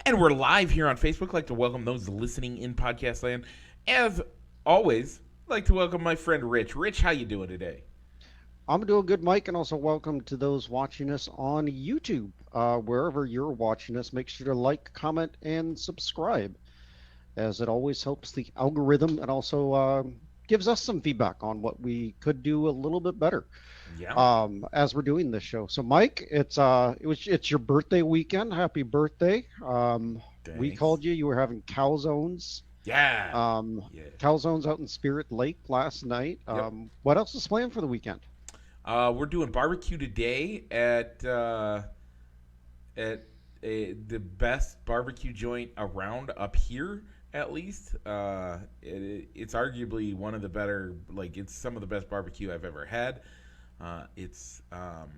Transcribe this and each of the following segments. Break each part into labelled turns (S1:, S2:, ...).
S1: And we're live here on Facebook. I'd like to welcome those listening in podcast land. As always, I'd like to welcome my friend Rich. Rich, how you doing today?
S2: I'm doing good, Mike, and also welcome to those watching us on YouTube. Wherever you're watching us, make sure to like, comment, and subscribe, as it always helps the algorithm and also gives us some feedback on what we could do a little bit better
S1: Yeah.
S2: as we're doing this show. So, Mike, it's your birthday weekend. Happy birthday! We
S1: Thanks.
S2: called you. You were having calzones.
S1: Yeah.
S2: Um,
S1: Yeah.
S2: Calzones out in Spirit Lake last night.
S1: Yep.
S2: What else is planned for the weekend?
S1: We're doing barbecue today at the best barbecue joint around up here, at least. It's arguably one of the better, like it's some of the best barbecue I've ever had. Uh, it's um,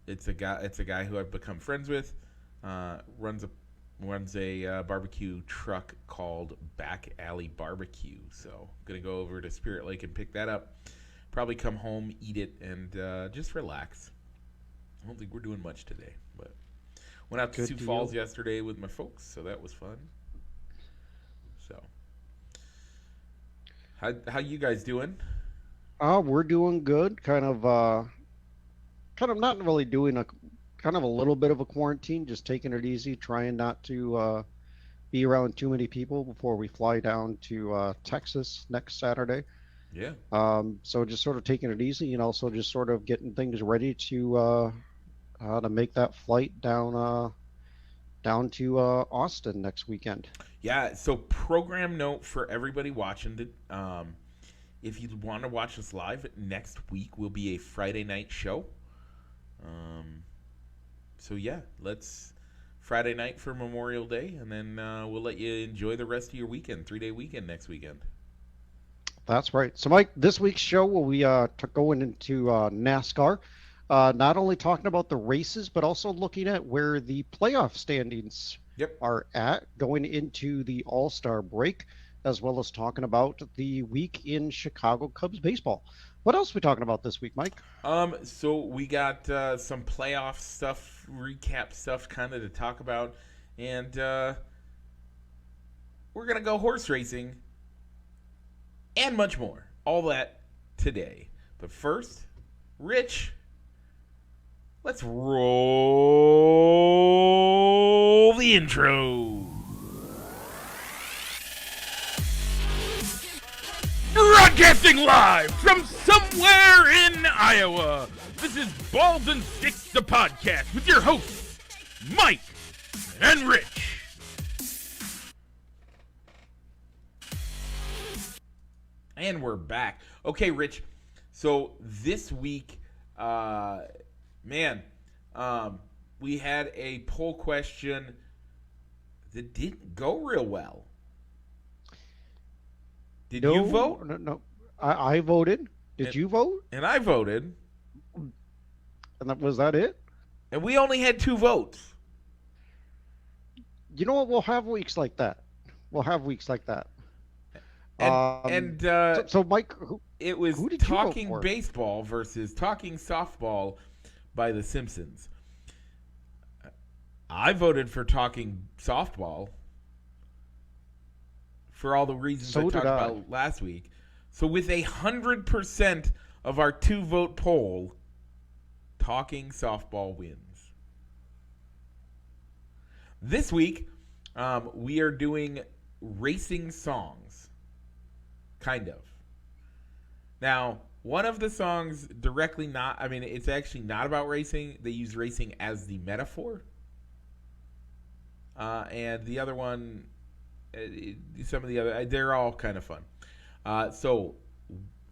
S1: it's a guy who I've become friends with. Runs a barbecue truck called Back Alley Barbecue. So gonna go over to Spirit Lake and pick that up. Probably come home, eat it, and just relax. I don't think we're doing much today, but went out to
S2: Good
S1: Sioux
S2: deal.
S1: Falls yesterday with my folks, so that was fun. So how you guys doing?
S2: We're doing good. Kind of not really doing a kind of a little bit of a quarantine, just taking it easy, trying not to be around too many people before we fly down to Texas next Saturday.
S1: Yeah.
S2: So just sort of taking it easy and also just sort of getting things ready to make that flight down to Austin next weekend.
S1: Yeah, so program note for everybody watching if you want to watch us live next week will be a Friday night show. Um, so yeah, let's Friday night for Memorial Day, and then we'll let you enjoy the rest of your weekend, 3-day weekend next weekend.
S2: That's right. So, Mike, this week's show will be going into NASCAR, not only talking about the races, but also looking at where the playoff standings
S1: Yep.
S2: are at going into the All-Star break, as well as talking about the week in Chicago Cubs baseball. What else are we talking about this week, Mike?
S1: So we got some playoff stuff, recap stuff, kind of to talk about, and we're gonna go horse racing and much more. All that today. But first, Rich, let's roll the intro. Broadcasting live from somewhere in Iowa. This is Balls and Sticks, the podcast, with your hosts, Mike and Rich. And we're back. Okay, Rich. So this week, man, we had a poll question that didn't go real well. Did you
S2: No,
S1: vote?
S2: no, no. I voted. Did
S1: And,
S2: you vote?
S1: and I voted,
S2: And was that it?
S1: and we only had 2 votes.
S2: You know what? We'll have weeks like that. We'll have weeks like that.
S1: And
S2: Um,
S1: and
S2: so Mike,
S1: it was
S2: who did you vote
S1: Talking
S2: for?
S1: Baseball versus Talking Softball by The Simpsons. I voted for Talking Softball for all the reasons I
S2: So did
S1: talked
S2: I.
S1: about last week. So with 100% of our 2-vote poll, Talking Softball wins. This week, we are doing racing songs, kind of. Now, one of the songs directly not, I mean, it's actually not about racing. They use racing as the metaphor. And the other one, some of the other, they're all kind of fun. So,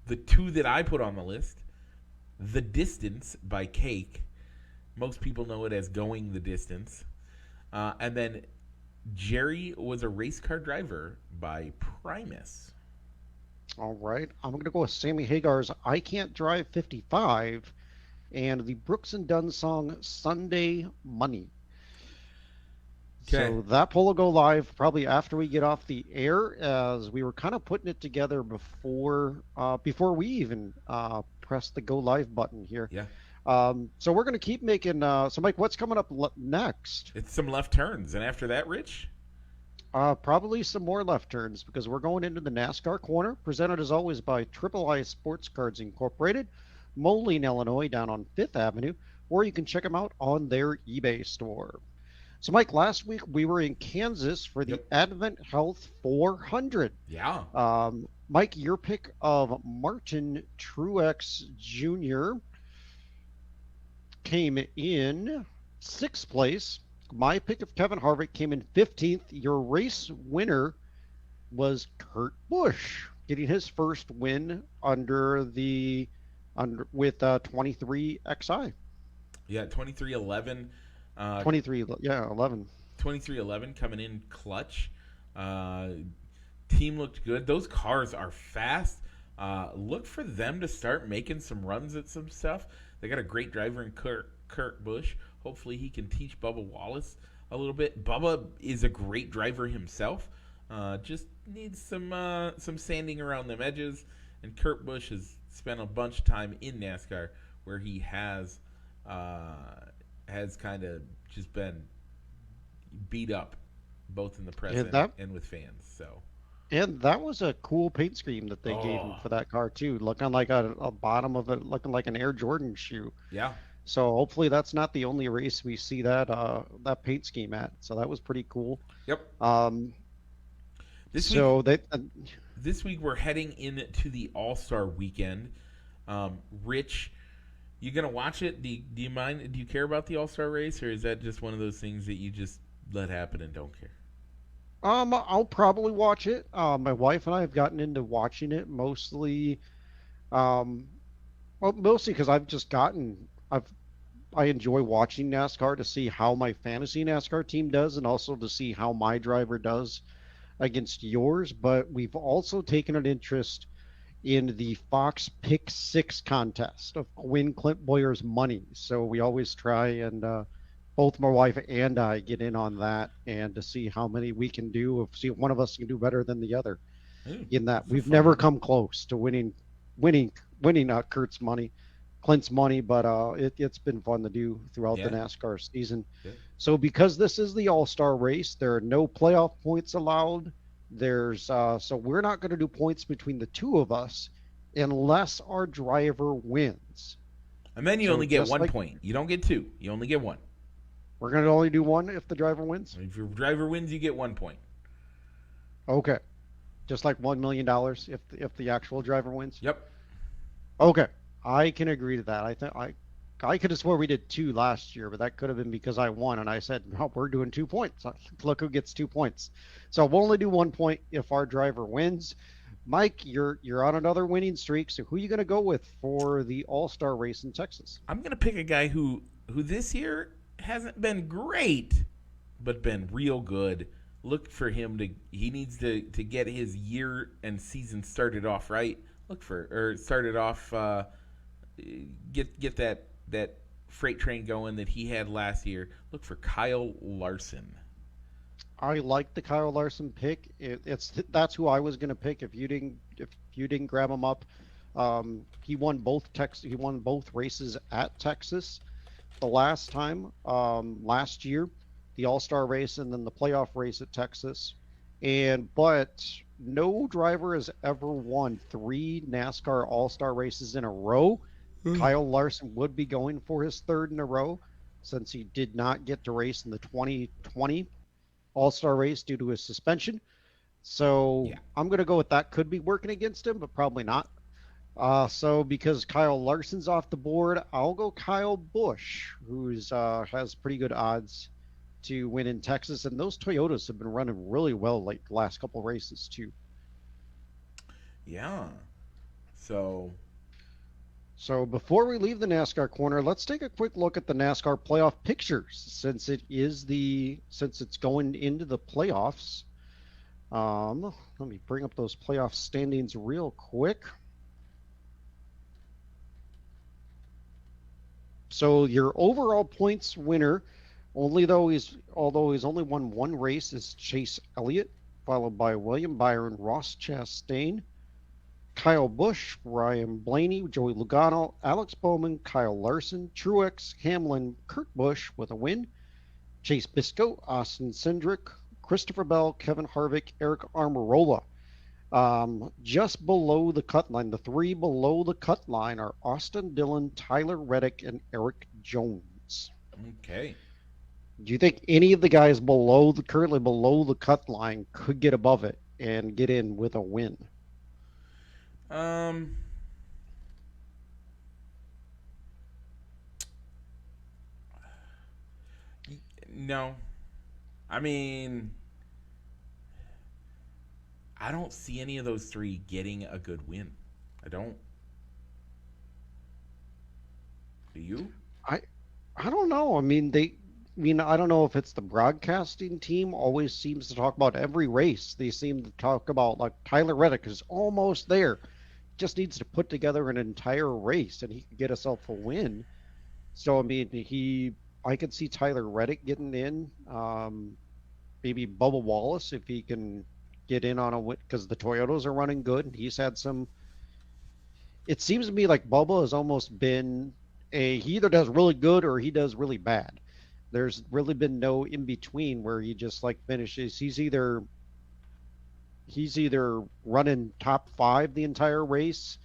S1: the 2 that I put on the list, The Distance by Cake. Most people know it as Going the Distance. And then Jerry Was a Race Car Driver by Primus.
S2: All right. I'm going to go with Sammy Hagar's I Can't Drive 55 and the Brooks and Dunn song Sunday Money.
S1: Okay.
S2: So that poll will go live probably after we get off the air, as we were kind of putting it together before we even press the go live button here.
S1: Yeah.
S2: So we're going to keep making. So, Mike, what's coming up next?
S1: It's some left turns, and after that, Rich.
S2: Probably some more left turns because we're going into the NASCAR corner, presented as always by Triple I Sports Cards Incorporated, Moline, Illinois, down on Fifth Avenue, or you can check them out on their eBay store. So, Mike, last week we were in Kansas for the
S1: Yep.
S2: Advent Health 400.
S1: Yeah.
S2: Mike, your pick of Martin Truex Jr. came in sixth place. My pick of Kevin Harvick came in 15th. Your race winner was Kurt Busch, getting his first win with 23XI.
S1: Yeah, 2311.
S2: 23, yeah, 11.
S1: 2311 coming in clutch. Team looked good. Those cars are fast. Look for them to start making some runs at some stuff. They got a great driver in Kurt Busch. Hopefully he can teach Bubba Wallace a little bit. Bubba is a great driver himself. Just needs some sanding around them edges. And Kurt Busch has spent a bunch of time in NASCAR where he has kind of just been beat up, both in the press and with fans. So.
S2: And that was a cool paint scheme that they gave him for that car too, looking like a bottom of it, looking like an Air Jordan shoe.
S1: Yeah.
S2: So hopefully that's not the only race we see that paint scheme at. So that was pretty cool.
S1: Yep. This week we're heading into the All-Star weekend. Rich, you gonna watch it? Do you mind? Do you care about the All-Star race, or is that just one of those things that you just let happen and don't care?
S2: I'll probably watch it. My wife and I have gotten into watching it mostly because I enjoy watching NASCAR to see how my fantasy NASCAR team does and also to see how my driver does against yours. But we've also taken an interest in the Fox Pick 6 contest of win Clint Boyer's money. So we always try and both my wife and I get in on that and to see how many we can do, see if one of us can do better than the other. In that we've never come close to winning Clint's money, but it's been fun to do throughout the NASCAR season. Yeah. So because this is the All-Star race, there are no playoff points allowed. So we're not going to do points between the two of us unless our driver wins.
S1: And then you only get 1 point. You don't get two. You only get one.
S2: We're going to only do one if the driver wins?
S1: If your driver wins, you get 1 point.
S2: Okay. Just like $1 million if the actual driver wins?
S1: Yep.
S2: Okay. I can agree to that. I think I could have swore we did 2 last year, but that could have been because I won and I said, no, we're doing 2 points. Look who gets 2 points. So we'll only do 1 point if our driver wins. Mike, you're on another winning streak. So who are you going to go with for the All-Star race in Texas?
S1: I'm going to pick a guy who this year hasn't been great, but been real good. Look for him he needs to get his year and season started off right. Get that freight train going that he had last year. Look for Kyle Larson.
S2: I like the Kyle Larson pick. That's who I was going to pick if you didn't grab him up. He won both races at Texas the last time last year, the All-Star race and then the playoff race at Texas. But no driver has ever won 3 NASCAR All-Star races in a row. Kyle Larson would be going for his 3rd in a row since he did not get to race in the 2020 All-Star race due to his suspension. So I'm going to go with that. Could be working against him, but probably not. So because Kyle Larson's off the board, I'll go Kyle Busch, who's has pretty good odds to win in Texas. And those Toyotas have been running really well like the last couple races too.
S1: Yeah.
S2: So before we leave the NASCAR corner, let's take a quick look at the NASCAR playoff pictures since it's going into the playoffs. Let me bring up those playoff standings real quick. So your overall points winner, although he's only won 1 race, is Chase Elliott, followed by William Byron, Ross Chastain, Kyle Busch, Ryan Blaney, Joey Logano, Alex Bowman, Kyle Larson, Truex, Hamlin, Kurt Busch with a win. Chase Briscoe, Austin Cindric, Christopher Bell, Kevin Harvick, Eric Almirola. Just below the cut line, the three below the cut line are Austin Dillon, Tyler Reddick, and Eric Jones.
S1: Okay.
S2: Do you think any of the guys currently below the cut line could get above it and get in with a win?
S1: No. I mean, I don't see any of those three getting a good win. I don't. Do you?
S2: I don't know. I don't know if it's the broadcasting team always seems to talk about every race. They seem to talk about like Tyler Reddick is almost there. Just needs to put together an entire race and he could get himself a win. So I could see Tyler Reddick getting in. Maybe Bubba Wallace if he can get in on a win because the Toyotas are running good and he's had some. It seems to me like Bubba has almost been he either does really good or he does really bad. There's really been no in between where he just like finishes. He's either running top 5 the entire race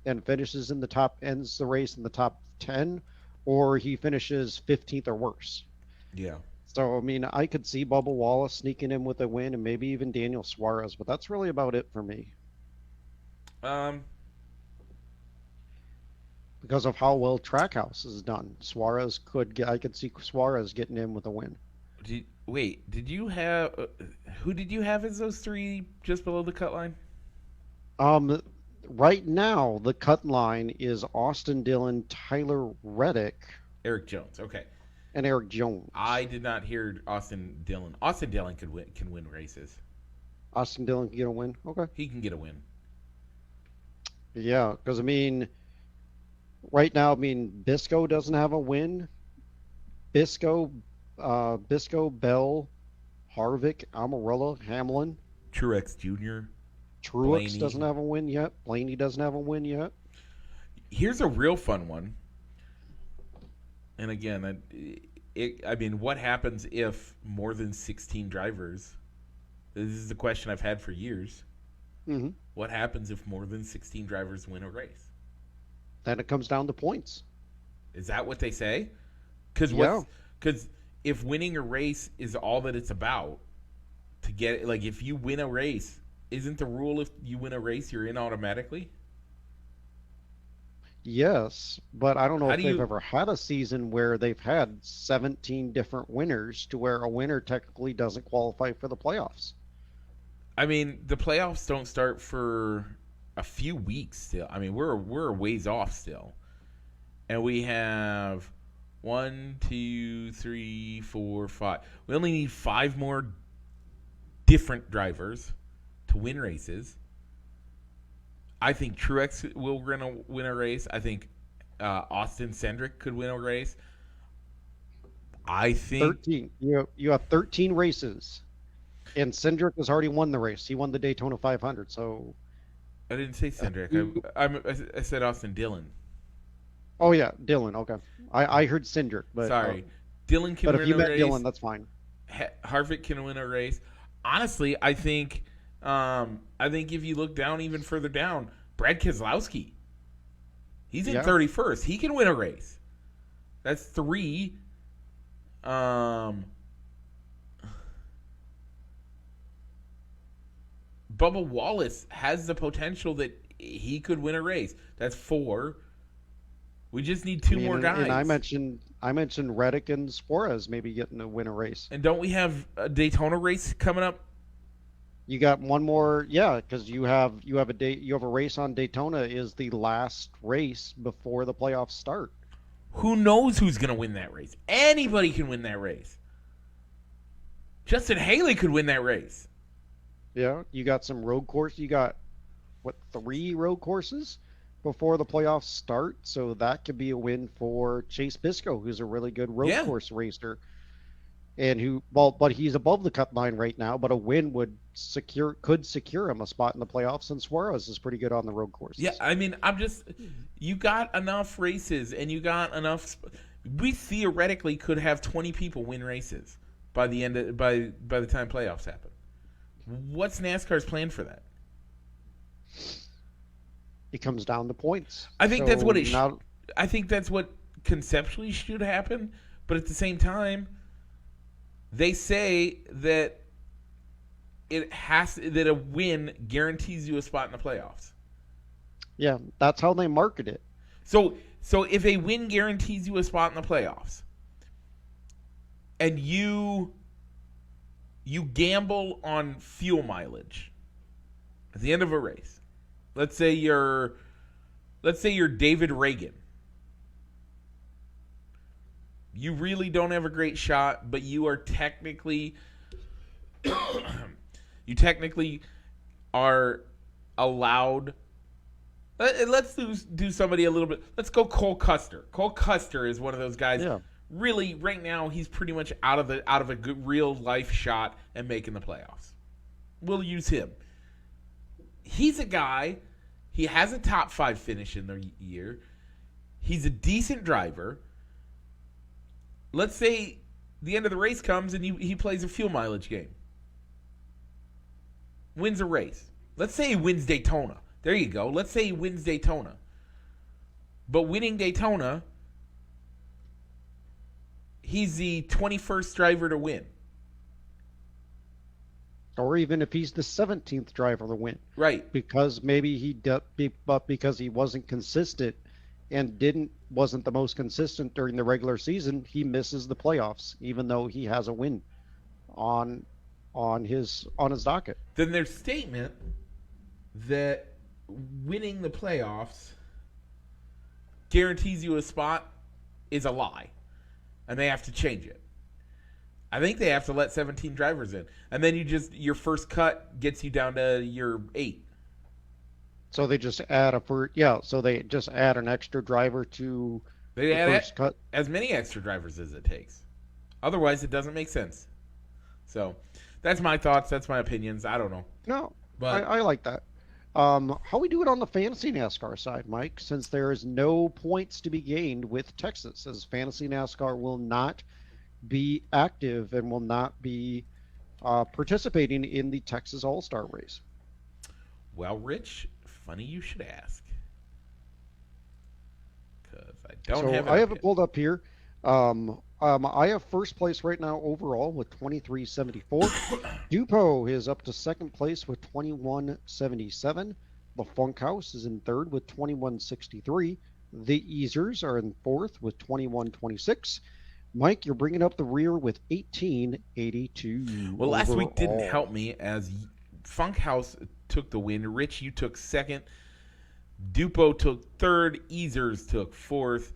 S2: and finishes in the ends the race in the top 10, or he finishes 15th or worse.
S1: Yeah.
S2: So I could see Bubba Wallace sneaking in with a win and maybe even Daniel Suarez, but that's really about it for me. Because of how well Trackhouse has done, I could see Suarez getting in with a win.
S1: Did you have who did you have as those three just below the cut line?
S2: Right now the cut line is Austin Dillon, Tyler Reddick,
S1: Eric Jones. Okay.
S2: and Eric Jones.
S1: I did not hear Austin Dillon. Austin Dillon can win races.
S2: Austin Dillon can get a win. Okay.
S1: He can get a win.
S2: Yeah, because right now, Bisco doesn't have a win. Bisco, Bell, Harvick, Almirola, Hamlin.
S1: Truex Jr.
S2: Truex
S1: Blaney.
S2: doesn't have a win yet. Blaney doesn't have a win yet.
S1: Here's a real fun one. And again, what happens if more than 16 drivers? This is the question I've had for years.
S2: Mm-hmm.
S1: What happens if more than 16 drivers win a race?
S2: Then it comes down to points.
S1: Is that what they say? Because if winning a race is all that it's about, to get if you win a race, isn't the rule if you win a race you're in automatically?
S2: Yes, but I don't know if they've ever had a season where they've had 17 different winners to where a winner technically doesn't qualify for the playoffs.
S1: The playoffs don't start for a few weeks still. We're a ways off still. And we have 1, 2, 3, 4, 5. We only need 5 more different drivers to win races. I think Truex will win a race. I think Austin Cindric could win a race. I think
S2: 13. You have 13 races, and Cindric has already won the race. He won the Daytona 500. So
S1: I didn't say Cindric. I said Austin Dillon.
S2: Oh yeah, Dillon. Okay, I heard Cindric, but
S1: sorry, Dillon can win a race. But if you meant
S2: Dillon, that's fine.
S1: Harvick can win a race. Honestly, I think if you look down even further down, Brad Keselowski, he's in 31st. He can win a race. That's 3. Bubba Wallace has the potential that he could win a race. That's 4. We just need 2 more guys.
S2: And I mentioned Reddick and Suarez maybe getting to win a race.
S1: And don't we have a Daytona race coming up?
S2: You got one more, because you have a race on Daytona is the last race before the playoffs start.
S1: Who knows who's going to win that race? Anybody can win that race. Justin Haley could win that race.
S2: Yeah, you got some road course. You got 3 road courses before the playoffs start, so that could be a win for Chase Briscoe, who's a really good road course racer. and but he's above the cut line right now. But a win could secure him a spot in the playoffs, and Suarez is pretty good on the road
S1: Yeah,
S2: courses.
S1: I mean, you got enough races, and you got enough. We theoretically could have 20 people win races by by the time playoffs happen. What's NASCAR's plan for that?
S2: It comes down to points.
S1: I think that's
S2: So
S1: what
S2: now,
S1: I think that's what conceptually should happen, but at the same time, they say that that a win guarantees you a spot in the playoffs.
S2: yeah, that's how they market it.
S1: So if a win guarantees you a spot in the playoffs, and you gamble on fuel mileage at the end of a race, let's say you're David Reagan. You really don't have a great shot, but you are technically are allowed. Let's do somebody a little bit. Let's go Cole Custer. Cole Custer is one of those guys.
S2: Yeah.
S1: Really, right now he's pretty much out of a good real life shot and making the playoffs. We'll use him. He's a guy. He has a top 5 finish in the year. He's a decent driver. Let's say the end of the race comes and he plays a fuel mileage game. Wins a race. Let's say he wins Daytona. There you go. Let's say he wins Daytona. But winning Daytona, he's the 21st driver to win.
S2: Or even if he's the 17th driver to win.
S1: Right.
S2: Because maybe but because he wasn't consistent and wasn't the most consistent during the regular season, he misses the playoffs, even though he has a win on his docket.
S1: Then their statement that winning the playoffs guarantees you a spot is a lie, and they have to change it. I think they have to let 17 drivers in, and then your first cut gets you down to your 8.
S2: So they just add an extra driver to
S1: They
S2: the
S1: add
S2: first cut.
S1: as many extra drivers as it takes. Otherwise, it doesn't make sense. So that's my thoughts. That's my opinions. I don't know.
S2: No,
S1: But
S2: I like that. How we do it on the fantasy NASCAR side, Mike? Since there is no points to be gained with Texas, as fantasy NASCAR will not be active and will not be participating in the Texas All-Star race.
S1: well, Rich, funny you should ask. Because I don't have it.
S2: I have it pulled up here. I have first place right now overall with 23.74. Dupo is up to second place with 21.77. The Funkhouse is in third with 21.63. The Easers are in fourth with 21.26. Mike, you're bringing up the rear with 18.82.
S1: Well, last week didn't
S2: overall.
S1: help me as Funkhouse took the win. Rich, you took second. Dupo took third. Easers took fourth.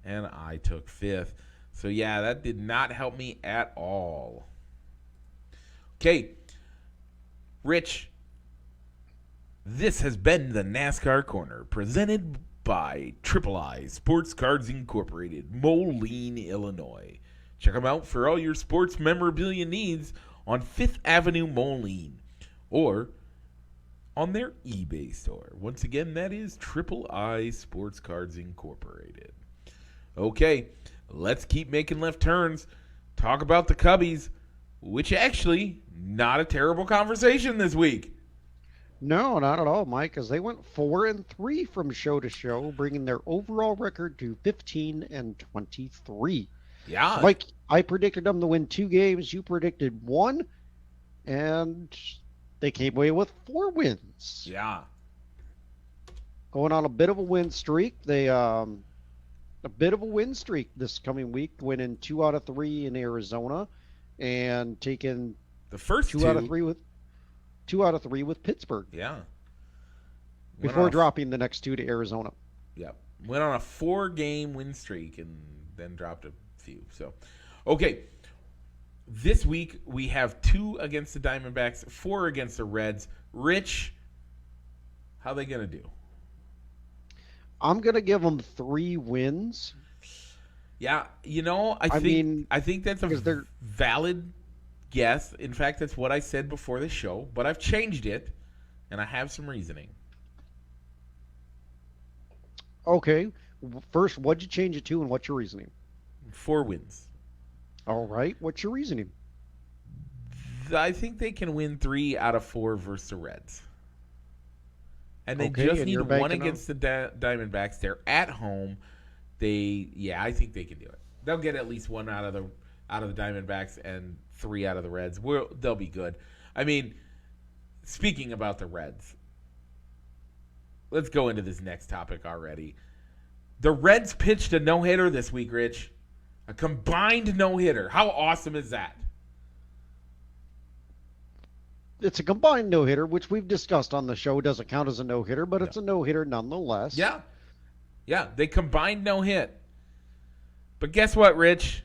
S1: And I took fifth. So, yeah, that did not help me at all. Okay. Rich, this has been the NASCAR Corner, presented by Triple I Sports Cards Incorporated, Moline, Illinois. Check them out for all your sports memorabilia needs on 5th Avenue, Moline, or on their eBay store. Once again, that is Triple I Sports Cards Incorporated. Okay, let's keep making left turns. Talk about the Cubbies, which actually, not a terrible conversation this week.
S2: No, not at all, Mike, because they went 4-3 from show to show, bringing their overall record to 15-23.
S1: Yeah.
S2: Mike, I predicted them to win 2 games. You predicted 1, and they came away with 4 wins.
S1: Yeah.
S2: Going on a bit of a win streak. They a bit of a win streak this coming week, winning 2 out of 3 in Arizona, and taking
S1: The first
S2: 2 out of 3 with Pittsburgh.
S1: Yeah.
S2: Before dropping the next 2 to Arizona.
S1: Yep. Went on a 4-game win streak and then dropped a few. So, okay. This week we have 2 against the Diamondbacks, 4 against the Reds. Rich, how they going to do?
S2: I'm going to give them 3 wins.
S1: Yeah,
S2: I mean,
S1: I think that's a
S2: because they're
S1: valid guess. In fact, that's what I said before the show, but I've changed it, and I have some reasoning.
S2: okay. First, what'd you change it to, and what's your reasoning?
S1: 4 wins.
S2: All right, what's your reasoning?
S1: I think they can win 3 out of 4 versus the Reds. And they
S2: Okay,
S1: just
S2: and
S1: need
S2: you're
S1: one
S2: banking on.
S1: against the Diamondbacks. They're at home. I think they can do it. They'll get at least one out of the Diamondbacks and 3 out of the Reds. They'll be good. I mean, speaking about the Reds, let's go into this next topic already. The Reds pitched a no-hitter this week, Rich. A combined no-hitter. How awesome is that?
S2: It's a combined no hitter, which we've discussed on the show. Doesn't count as a no hitter, but
S1: No.
S2: it's a no hitter nonetheless.
S1: Yeah. Yeah, they combined no-hit. But guess what, Rich?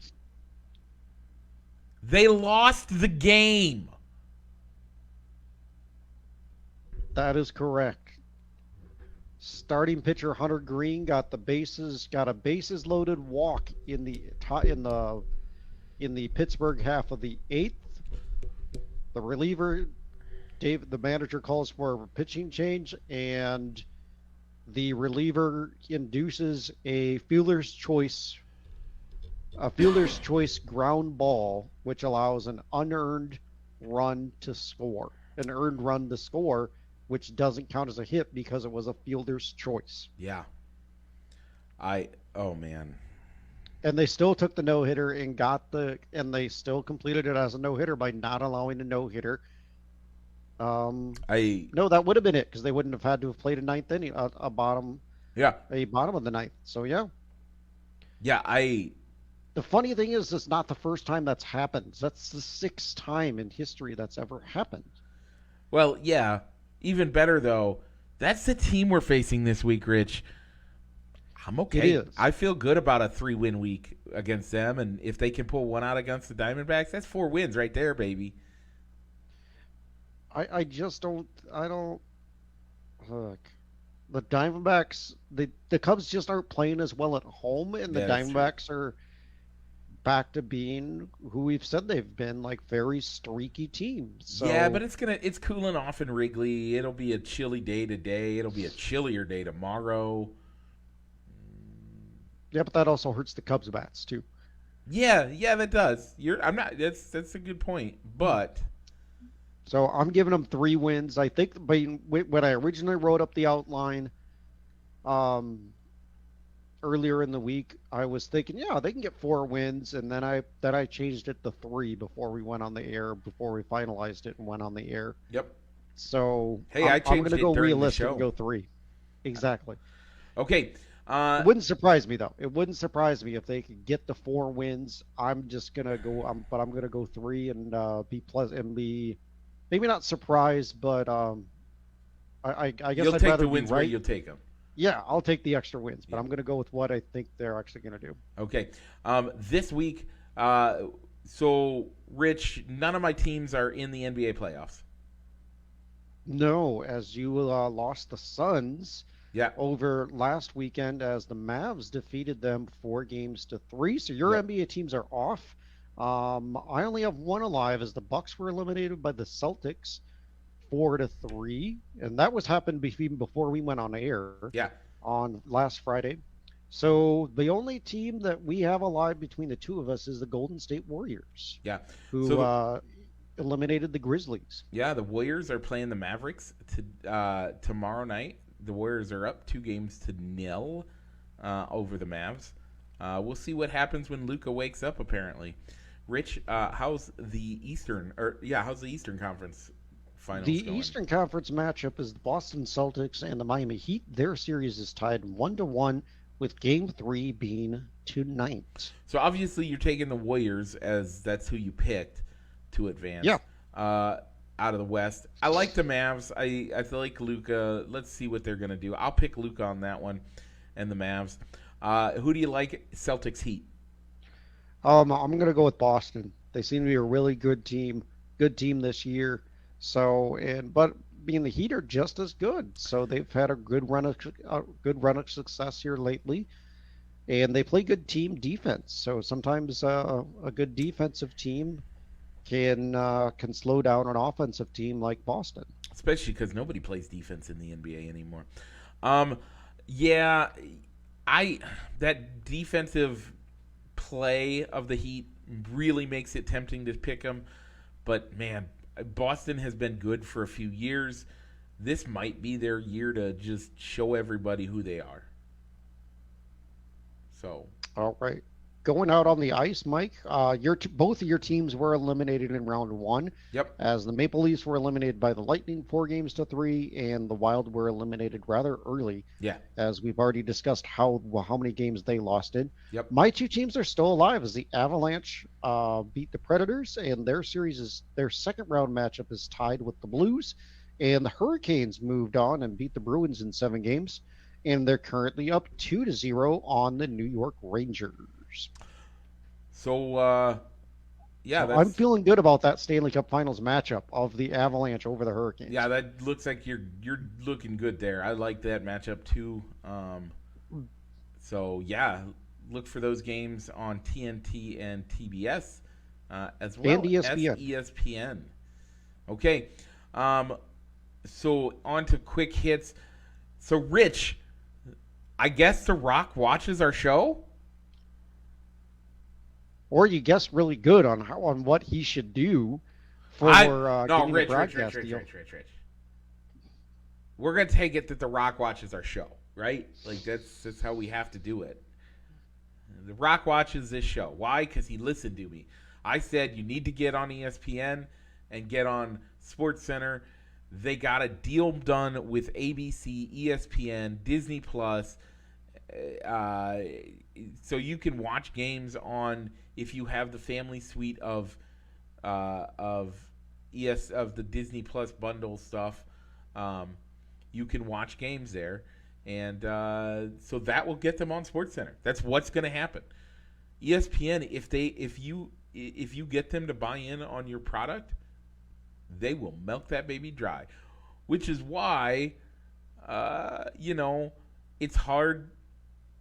S1: They lost the game.
S2: That is correct. Starting pitcher Hunter Green got a bases loaded walk in the Pittsburgh half of the eighth. The reliever, the manager calls for a pitching change, and the reliever induces a fielder's choice ground ball, which allows an unearned run to score, an earned run to score, which doesn't count as a hit because it was a fielder's choice.
S1: Yeah. Oh man.
S2: And they still took the no hitter and they still completed it as a no hitter by not allowing a no hitter.
S1: I
S2: No, that would have been it because they wouldn't have had to have played a ninth inning,
S1: yeah.
S2: a bottom of the ninth. So yeah.
S1: Yeah,
S2: The funny thing is, it's not the first time that's happened. That's the sixth time in history that's ever happened.
S1: well, yeah. Even better though, that's the team we're facing this week, Rich. I'm okay.
S2: It is.
S1: I feel good about a 3-win week against them, and if they can pull one out against the Diamondbacks, that's 4 wins right there, baby.
S2: I just don't. I don't. Look, the Diamondbacks. The Cubs just aren't playing as well at home, and the
S1: Yeah, that's true.
S2: Diamondbacks are back to being who we've said they've been, like very streaky teams. So
S1: Yeah, but it's cooling off in Wrigley. It'll be a chilly day today. It'll be a chillier day tomorrow.
S2: yeah, but that also hurts the Cubs bats too.
S1: Yeah, that does. I'm not. That's a good point, but
S2: So I'm giving them 3 wins. I think when I originally wrote up the outline, um, earlier in the week, I was thinking, yeah, they can get 4 wins, and then I changed it to 3 before we went on the air, before we finalized it and went on the air.
S1: yep.
S2: So
S1: Hey, I
S2: I'm
S1: changed
S2: going to
S1: it
S2: go
S1: during the
S2: realistic
S1: show.
S2: and go 3. Exactly.
S1: Okay.
S2: It wouldn't surprise me though. It wouldn't surprise me if they could get the 4 wins. I'm just gonna go. But I'm gonna go 3 and be pleasant and be maybe not surprised, but I guess
S1: You'll
S2: I'd
S1: take
S2: rather
S1: the
S2: be
S1: wins where
S2: right.
S1: you'll take them.
S2: Yeah, I'll take the extra wins, but
S1: Yeah.
S2: I'm gonna go with what I think they're actually gonna do.
S1: Okay. This week, so Rich, none of my teams are in the NBA playoffs.
S2: No, as you lost the Suns
S1: Yeah.
S2: over last weekend as the Mavs defeated them 4 games to 3. So your
S1: Yep.
S2: NBA teams are off. I only have one alive as the Bucks were eliminated by the Celtics 4-3, and that was happened even before we went on air
S1: Yeah.
S2: on last Friday. So the only team that we have alive between the two of us is the Golden State Warriors,
S1: Yeah.
S2: who
S1: So
S2: eliminated the Grizzlies.
S1: yeah, the Warriors are playing the Mavericks tomorrow night. The Warriors are up 2-0 over the Mavs. We'll see what happens when Luka wakes up. Apparently, Rich, how's the Eastern Conference finals
S2: The
S1: going?
S2: Eastern Conference matchup is the Boston Celtics and the Miami Heat. Their series is tied 1-1, with Game 3 being tonight.
S1: So obviously you're taking the Warriors as that's who you picked to advance.
S2: Yeah.
S1: Out of the West, I like the Mavs. I feel like Luka. Let's see what they're gonna do. I'll pick Luka on that one, and the Mavs. Who do you like? Celtics, Heat.
S2: I'm going to go with Boston. They seem to be a really good team this year. So, but being the Heat are just as good. So they've had a good run of success here lately. and they play good team defense. So sometimes a good defensive team can slow down an offensive team like Boston.
S1: Especially because nobody plays defense in the NBA anymore. Um, yeah, I that defensive play of the Heat really makes it tempting to pick them. But man, Boston has been good for a few years. This might be their year to just show everybody who they are. So,
S2: All right. Going out on the ice, Mike, both of your teams were eliminated in round one,
S1: yep,
S2: as the Maple Leafs were eliminated by the Lightning 4 games to 3, and the Wild were eliminated rather early,
S1: yeah,
S2: as we've already discussed how many games they lost in.
S1: yep.
S2: My two teams are still alive, as the Avalanche beat the Predators, and their second round matchup is tied with the Blues, and the Hurricanes moved on and beat the Bruins in 7 games, and they're currently up 2-0 on the New York Rangers.
S1: So, yeah,
S2: So I'm
S1: that's
S2: feeling good about that Stanley Cup Finals matchup of the Avalanche over the
S1: yeah,
S2: Hurricanes.
S1: that looks like you're looking good there. I like that matchup too. So yeah, look for those games on TNT and TBS, as
S2: And
S1: well as
S2: ESPN.
S1: ESPN. Okay, um, so on to quick hits. So Rich, I guess The Rock watches our show.
S2: Or you guessed really good on what he should do
S1: I
S2: for
S1: no,
S2: getting a
S1: Rich,
S2: broadcast deal.
S1: Rich. We're gonna take it that The Rock watches our show, right? Like that's how we have to do it. The Rock watches this show. Why? Because he listened to me. I said you need to get on ESPN and get on Sports Center. They got a deal done with ABC, ESPN, Disney Plus, uh, so you can watch games on if you have the family suite of of the Disney Plus bundle stuff. Um, you can watch games there, and so that will get them on SportsCenter. That's what's going to happen. ESPN, if you get them to buy in on your product, they will milk that baby dry, which is why it's hard.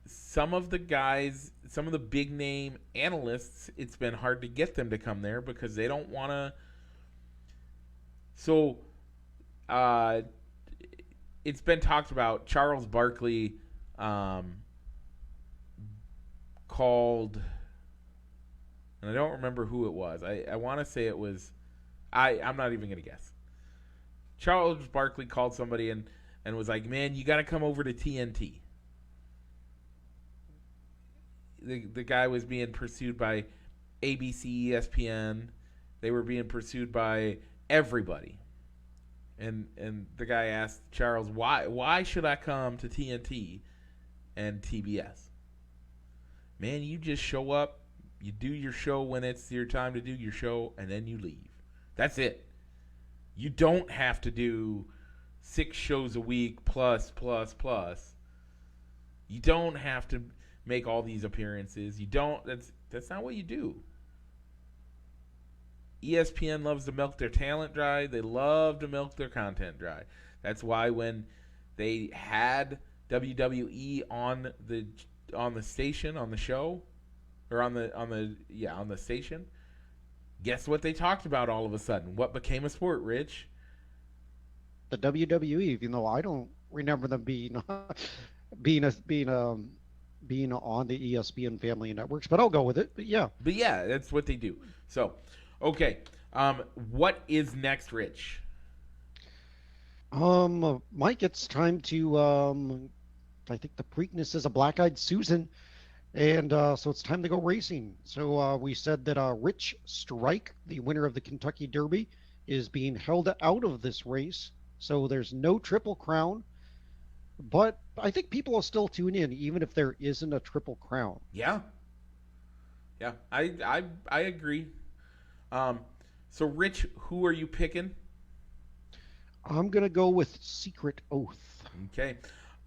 S1: Some of the guys, some of the big name analysts, it's been hard to get them to come there because they don't want to. So, uh, it's been talked about. Charles Barkley called, and I don't remember who it was. I want to say it was. I'm not even gonna guess. Charles Barkley called somebody and was like, "Man, you got to come over to TNT." The guy was being pursued by ABC, ESPN. They were being pursued by everybody. And the guy asked Charles, why should I come to TNT and TBS? Man, you just show up, you do your show when it's your time to do your show, and then you leave. That's it. You don't have to do 6 shows a week plus. You don't have to make all these appearances. You don't. That's not what you do. ESPN loves to milk their talent dry. They love to milk their content dry. That's why when they had WWE on the station, on the show, or on the station, guess what they talked about all of a sudden? What became a sport, Rich?
S2: The WWE, even though I don't remember them being a, being on the ESPN family networks, but I'll go with it. But yeah,
S1: That's what they do. So, okay, what is next, Rich?
S2: Mike, it's time to I think the Preakness is a black-eyed Susan, and so it's time to go racing. So we said that Rich Strike, the winner of the Kentucky Derby, is being held out of this race. So there's no Triple Crown, but I think people will still tune in even if there isn't a Triple Crown.
S1: Yeah, I agree. So Rich, who are you picking?
S2: I'm gonna go with Secret Oath.
S1: Okay,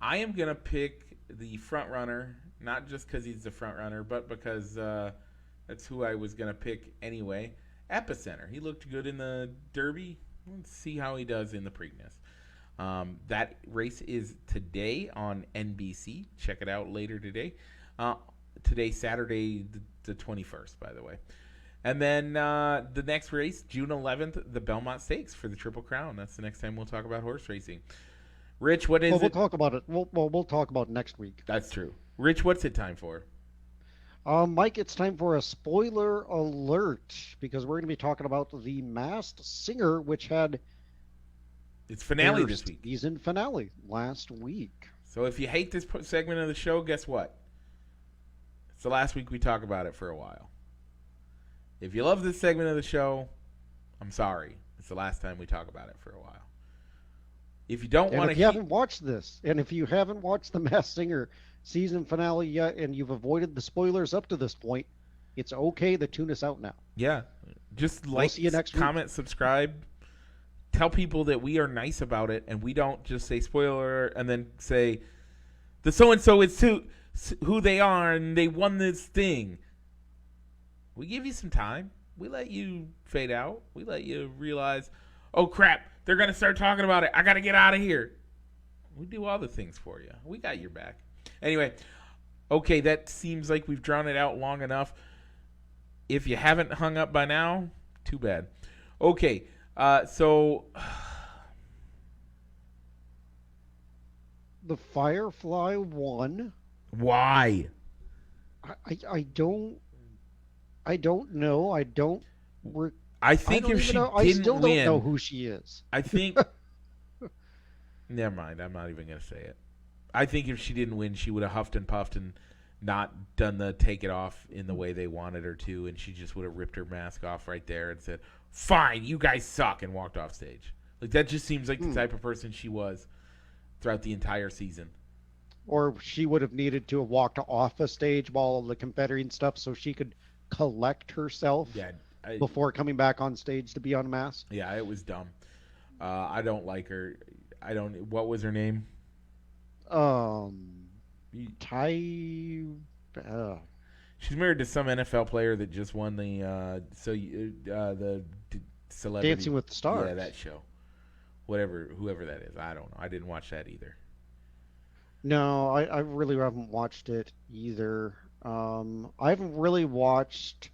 S1: I am gonna pick the front runner, not just because he's the front runner, but because that's who I was gonna pick anyway. Epicenter. He looked good in the Derby. Let's see how he does in the Preakness. That race is today on NBC. Check it out later today. Uh, Today, Saturday, the 21st, by the way. And then the next race, June 11th, the Belmont Stakes for the Triple Crown. That's the next time we'll talk about horse racing. Rich, what is
S2: Well, we'll
S1: it?
S2: talk about it. We'll talk about it next week.
S1: That's true. Rich, what's it time for?
S2: Mike, it's time for a spoiler alert because we're going to be talking about The Masked Singer, which had
S1: It's finale
S2: their
S1: this week.
S2: season finale last week.
S1: So if you hate this segment of the show, guess what? It's the last week we talk about it for a while. If you love this segment of the show, I'm sorry. It's the last time we talk about it for a while. If you don't
S2: And
S1: want
S2: if
S1: to,
S2: you haven't watched this, and if you haven't watched The Masked Singer season finale yet, and you've avoided the spoilers up to this point, it's okay to tune us out now.
S1: yeah, just
S2: We'll
S1: like,
S2: see you next week.
S1: comment, subscribe. Tell people that we are nice about it, and we don't just say spoiler and then say the so and so is who they are and they won this thing. We give you some time. We let you fade out. We let you realize, oh crap, they're gonna start talking about it. I gotta get out of here. We do all the things for you. We got your back. Anyway, okay, that seems like we've drawn it out long enough. If you haven't hung up by now, too bad. Okay, so
S2: The Firefly won.
S1: why?
S2: I don't know. I don't.
S1: I think if she
S2: know.
S1: didn't
S2: I still
S1: win,
S2: don't know who she is.
S1: I think. Never mind. I'm not even gonna say it. I think if she didn't win, she would have huffed and puffed and not done the take it off in the way they wanted her to, and she just would have ripped her mask off right there and said, "Fine, you guys suck," and walked off stage. Like that just seems like the type of person she was throughout the entire season.
S2: Or she would have needed to have walked off a stage while all the confetti and stuff, so she could collect herself
S1: Yeah,
S2: before coming back on stage to be unmasked.
S1: yeah, it was dumb. I don't like her. I don't. What was her name?
S2: Ty.
S1: She's married to some NFL player that just won the celebrity
S2: Dancing with the Stars.
S1: Yeah, that show. Whoever that is, I don't know. I didn't watch that either.
S2: No, I really haven't watched it either. I haven't really watched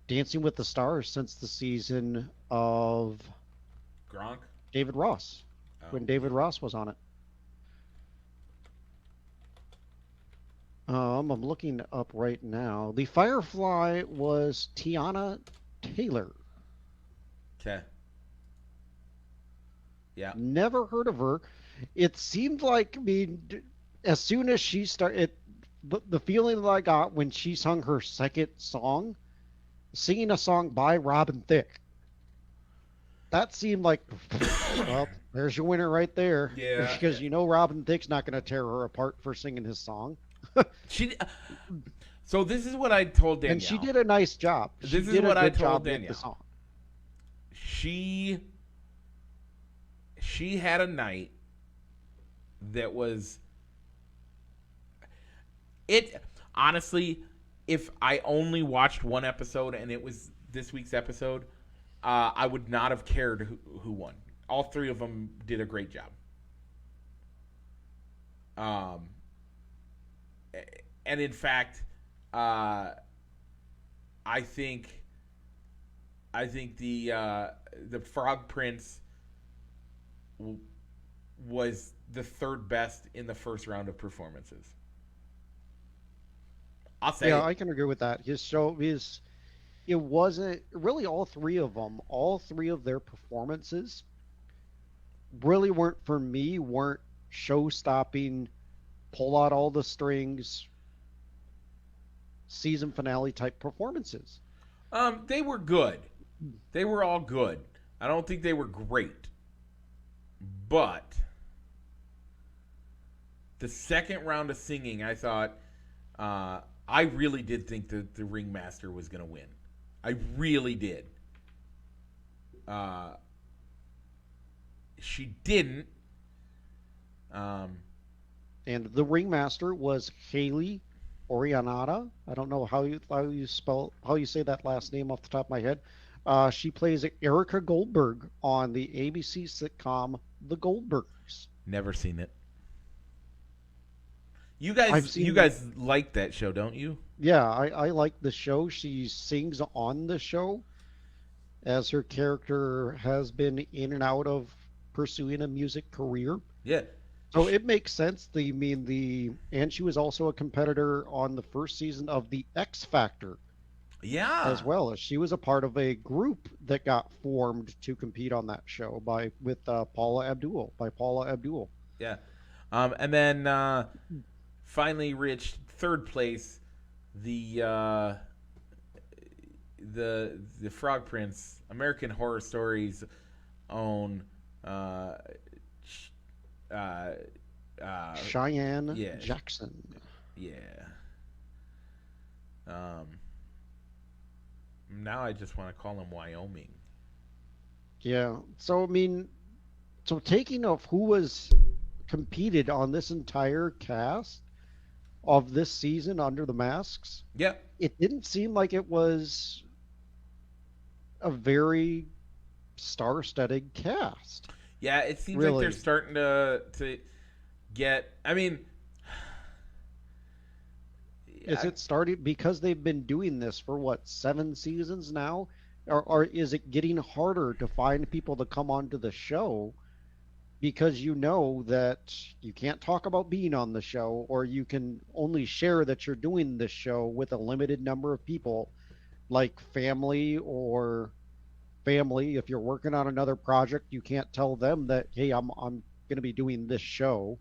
S2: Dancing with the Stars since the season of
S1: Gronk?
S2: David Ross, when David Ross was on it. I'm looking up right now. The Firefly was Tiana Taylor.
S1: Okay. Yeah.
S2: Never heard of her. It seemed like, I mean, as soon as she started, the feeling that I got when she sung her second song, singing a song by Robin Thicke, that seemed like, well, there's your winner right there.
S1: Yeah.
S2: Because you know Robin Thicke's not going to tear her apart for singing his song.
S1: So this is what I told Danielle.
S2: And she did a nice job.
S1: This is what I told
S2: with
S1: Danielle.
S2: the song.
S1: She had a night that was it. Honestly, if I only watched one episode and it was this week's episode, I would not have cared who won. All three of them did a great job. And in fact, I think the Frog Prince was the third best in the first round of performances. I'll say.
S2: Yeah, I can agree with that. It wasn't really all three of them. All three of their performances really weren't show-stopping, pull out all the strings, season finale type performances.
S1: They were good. They were all good. I don't think they were great. But the second round of singing, I thought, I really did think that the ringmaster was going to win. I really did. She didn't.
S2: And the ringmaster was Haley Orianata. I don't know how you say that last name off the top of my head. She plays Erica Goldberg on the ABC sitcom The Goldbergs.
S1: Never seen it. You
S2: I've
S1: guys,
S2: seen.
S1: you guys like that show, don't you?
S2: Yeah, I like the show. She sings on the show, as her character has been in and out of pursuing a music career.
S1: Yeah.
S2: So
S1: Sh-
S2: it makes sense. And she was also a competitor on the first season of the X Factor as
S1: Yeah.
S2: well. As she was a part of a group that got formed to compete on that show with Paula Abdul.
S1: Yeah. And then finally reached third place, the the Frog Prince, American Horror Stories own sh- uh,
S2: Cheyenne
S1: yeah,
S2: Jackson.
S1: yeah. Um, Now I just want to call him Wyoming.
S2: Yeah. So I mean, so taking of who was competed on this entire cast of this season under the masks,
S1: Yep.
S2: it didn't seem like it was a very star-studded cast,
S1: Yeah, it seems like they're
S2: really.
S1: starting to get. I mean,
S2: Is
S1: I,
S2: it starting because they've been doing this for what, 7 seasons now? Or is it getting harder to find people to come onto the show because you know that you can't talk about being on the show, or you can only share that you're doing this show with a limited number of people, like family. If you're working on another project, you can't tell them that, hey, I'm going to be doing this show.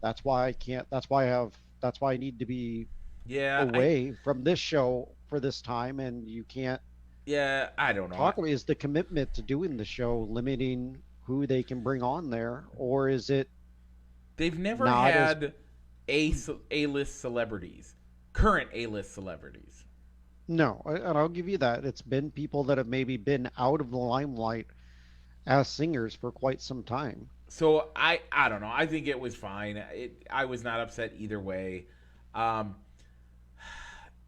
S2: That's why I can't. That's why I need to be
S1: yeah,
S2: away from this show for this time, and you can't
S1: yeah, I don't know.
S2: talk about. Is the commitment to doing the show limiting who they can bring on there, or is it
S1: They've never
S2: not as
S1: had A-list celebrities, current A-list celebrities.
S2: no? And I'll give you that. It's been people that have maybe been out of the limelight as singers for quite some time.
S1: So I don't know. I think it was fine. I was not upset either way. Um,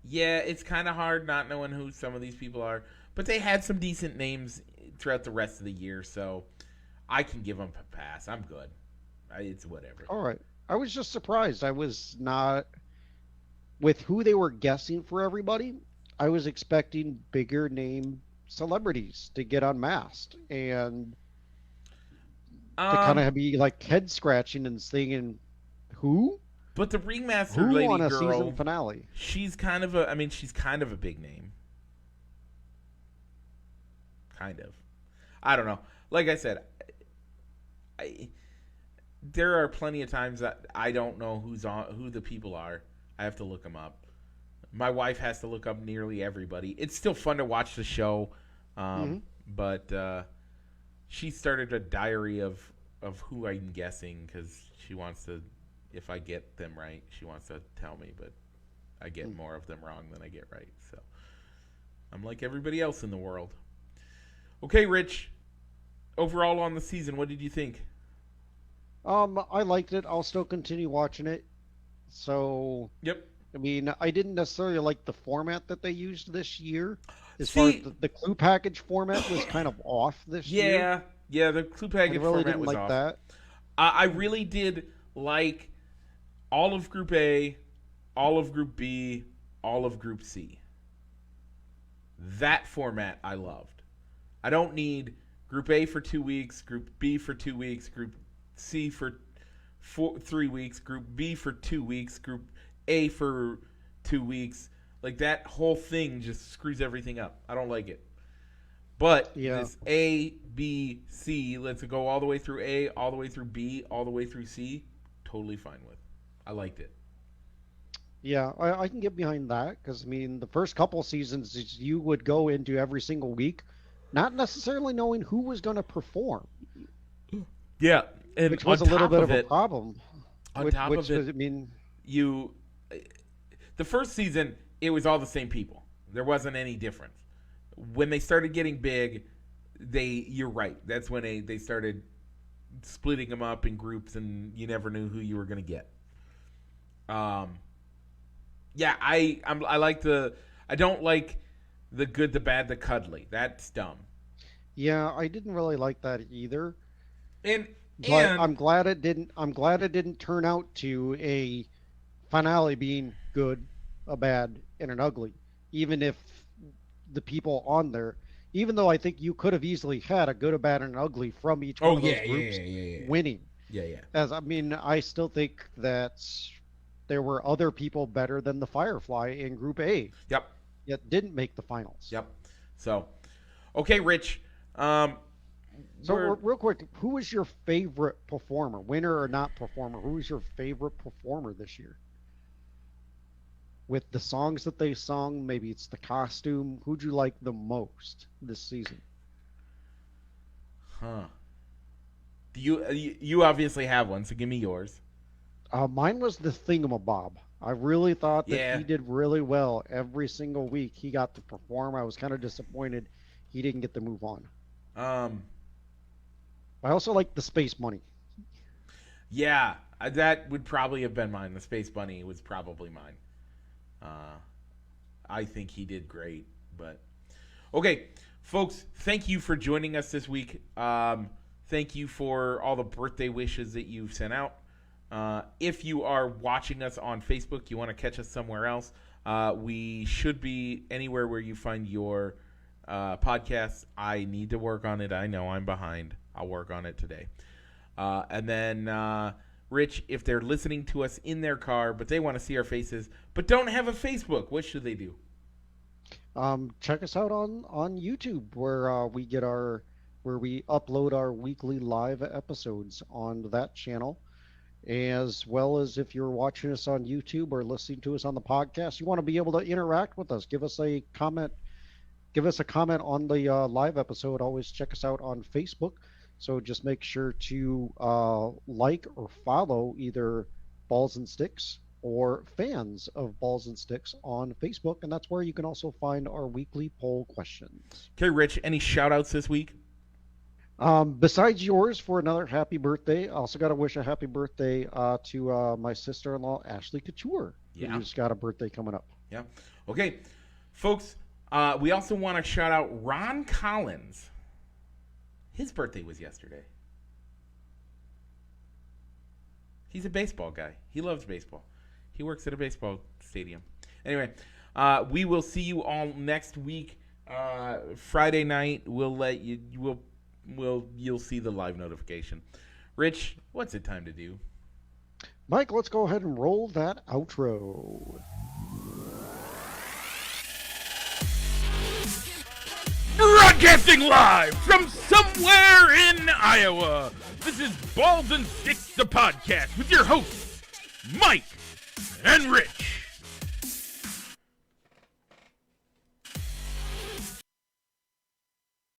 S1: yeah, it's kind of hard not knowing who some of these people are, but they had some decent names throughout the rest of the year, so I can give them a pass. I'm good. It's whatever.
S2: All right. I was just surprised. I was not with who they were guessing for everybody. I was expecting bigger name celebrities to get unmasked and to kind
S1: Um,
S2: of be like head scratching and thinking, who?
S1: but the ringmaster
S2: Who
S1: lady
S2: on a season
S1: girl,
S2: finale?
S1: she's kind of a. I mean, she's kind of a big name. Kind of. I don't know. Like I said, I there are plenty of times that I don't know who the people are. I have to look them up. My wife has to look up nearly everybody. It's still fun to watch the show,
S2: Hmm.
S1: but she started a diary of who I'm guessing because she wants to. If I get them right, she wants to tell me, but I get more of them wrong than I get right. So I'm like everybody else in the world. Okay, Rich. Overall on the season, what did you think?
S2: I liked it. I'll still continue watching it. So,
S1: Yep.
S2: I mean, I didn't necessarily like the format that they used this year. As far as
S1: See,
S2: the clue package format was kind of off this year.
S1: yeah, yeah, the clue
S2: I
S1: package
S2: really
S1: format
S2: didn't
S1: was
S2: like
S1: off.
S2: that.
S1: I really did like all of Group A, all of Group B, all of Group C. That format I loved. I don't need Group A for 2 weeks, Group B for 2 weeks, Group C for 3 weeks, Group B for 2 weeks, Group A for 2 weeks. Like that whole thing just screws everything up. I don't like it. But
S2: Yeah.
S1: this A, B, C, let's go all the way through A, all the way through B, all the way through C. Totally fine with. I liked it.
S2: Yeah, I can get behind that because I mean the first couple seasons you would go into every single week, not necessarily knowing who was going to perform,
S1: Yeah, and
S2: which
S1: on
S2: was a little
S1: top
S2: bit
S1: of
S2: of a
S1: it,
S2: problem.
S1: on
S2: Which,
S1: top
S2: which
S1: of it,
S2: was, I mean,
S1: you, the first season, it was all the same people. There wasn't any difference. When they started getting big, you're right. That's when they started splitting them up in groups, and you never knew who you were going to get. Um, yeah, I like I don't like the good, the bad, the cuddly. That's dumb.
S2: yeah, I didn't really like that either.
S1: And
S2: But
S1: and
S2: I'm glad it didn't turn out to a finale being good, a bad, and an ugly. Even if the people on there, even though I think you could have easily had a good, a bad, and an ugly from each one
S1: Oh
S2: of those
S1: yeah,
S2: groups
S1: yeah.
S2: winning.
S1: Yeah.
S2: As I mean, I still think that there were other people better than the Firefly in Group A,
S1: Yep.
S2: yet didn't make the finals.
S1: Yep. So, okay, Rich.
S2: So real quick, who was your favorite performer, winner or not performer? Who was your favorite performer this year? With the songs that they sung, maybe it's the costume. Who'd you like the most this season?
S1: Huh. Do you obviously have one, so give me yours.
S2: Mine was the Thingamabob. I really thought that
S1: Yeah.
S2: he did really well every single week. He got to perform. I was kind of disappointed he didn't get to move on. I also like the Space Bunny.
S1: Yeah, that would probably have been mine. The Space Bunny was probably mine. I think he did great, but okay, folks, thank you for joining us this week. Thank you for all the birthday wishes that you've sent out. If you are watching us on Facebook, you want to catch us somewhere else, we should be anywhere where you find your podcasts. I need to work on it. I know I'm behind. I'll work on it today. And then, Rich, if they're listening to us in their car, but they want to see our faces, but don't have a Facebook, what should they do?
S2: Check us out on YouTube where we upload our weekly live episodes on that channel, as well as if you're watching us on YouTube or listening to us on the podcast, you want to be able to interact with us. Give us a comment. Give us a comment on the live episode. Always check us out on Facebook. So just make sure to like or follow either Balls and Sticks or fans of Balls and Sticks on Facebook, and that's where you can also find our weekly poll questions.
S1: Okay, Rich, any shout-outs this week?
S2: Besides yours, for another happy birthday, I also got to wish a happy birthday to my sister-in-law, Ashley Couture, who's got a birthday coming up.
S1: Yeah. Okay, folks, we also want to shout out Ron Collins. His birthday was yesterday. He's a baseball guy. He loves baseball. He works at a baseball stadium. Anyway, we will see you all next week. Friday night, you'll see the live notification. Rich, what's it time to do?
S2: Mike, let's go ahead and roll that outro.
S1: Broadcasting live from somewhere in Iowa. This is Balls and Sticks, the podcast, with your hosts, Mike and Rich.